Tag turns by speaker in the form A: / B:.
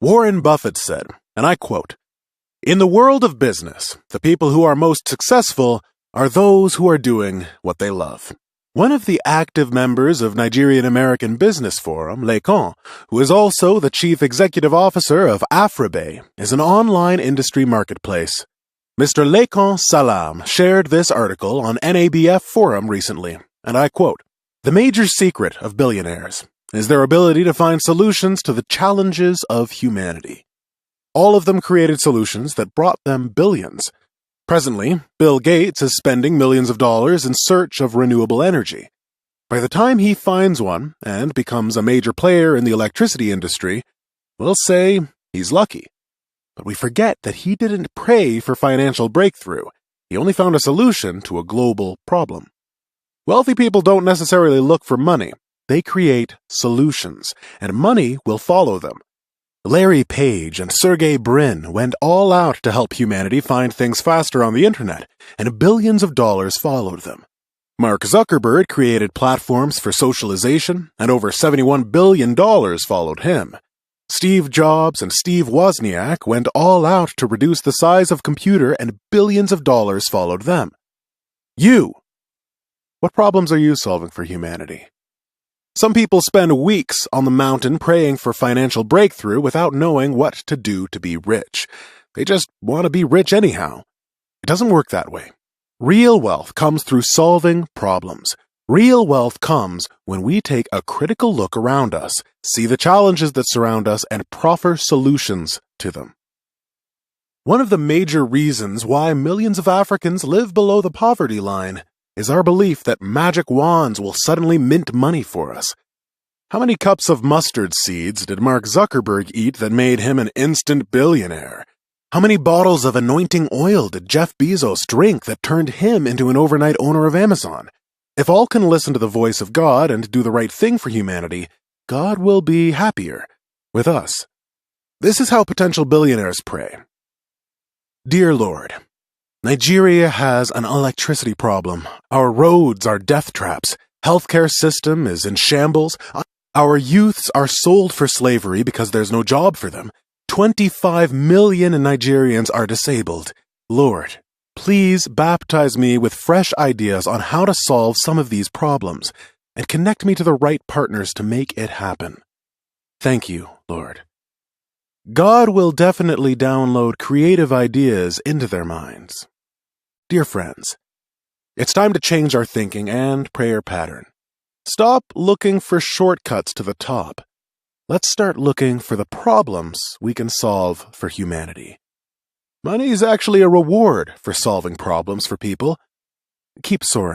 A: Warren Buffett said, and I quote, "In the world of business, the people who are most successful are those who are doing what they love." One of the active members of Nigerian American Business Forum, Lekan, who is also the chief executive officer of Afribay, is an online industry marketplace. Mr. Lekan Salam shared this article on NABF Forum recently, and I quote, "The major secret of billionaires is their ability to find solutions to the challenges of humanity. All of them created solutions that brought them billions. Presently, Bill Gates is spending millions of dollars in search of renewable energy. By the time he finds one and becomes a major player in the electricity industry, we'll say he's lucky. But we forget that he didn't pray for financial breakthrough. He only found a solution to a global problem. Wealthy people don't necessarily look for money. They create solutions, and money will follow them. Larry Page and Sergey Brin went all out to help humanity find things faster on the internet, and billions of dollars followed them. Mark Zuckerberg created platforms for socialization, and over $71 billion followed him. Steve Jobs and Steve Wozniak went all out to reduce the size of computer, and billions of dollars followed them. You! What problems are you solving for humanity? Some people spend weeks on the mountain praying for financial breakthrough without knowing what to do to be rich. They just want to be rich anyhow. It doesn't work that way. Real wealth comes through solving problems. Real wealth comes when we take a critical look around us, see the challenges that surround us, and proffer solutions to them. One of the major reasons why millions of Africans live below the poverty line is our belief that magic wands will suddenly mint money for us. How many cups of mustard seeds did Mark Zuckerberg eat that made him an instant billionaire? How many bottles of anointing oil did Jeff Bezos drink that turned him into an overnight owner of Amazon? If all can listen to the voice of God and do the right thing for humanity, God will be happier with us. This is how potential billionaires pray. Dear Lord, Nigeria has an electricity problem. Our roads are death traps. Healthcare system is in shambles. Our youths are sold for slavery because there's no job for them. 25 million Nigerians are disabled. Lord, please baptize me with fresh ideas on how to solve some of these problems and connect me to the right partners to make it happen. Thank you, Lord. God will definitely download creative ideas into their minds. Dear friends, it's time to change our thinking and prayer pattern. Stop looking for shortcuts to the top. Let's start looking for the problems we can solve for humanity. Money is actually a reward for solving problems for people. Keep soaring.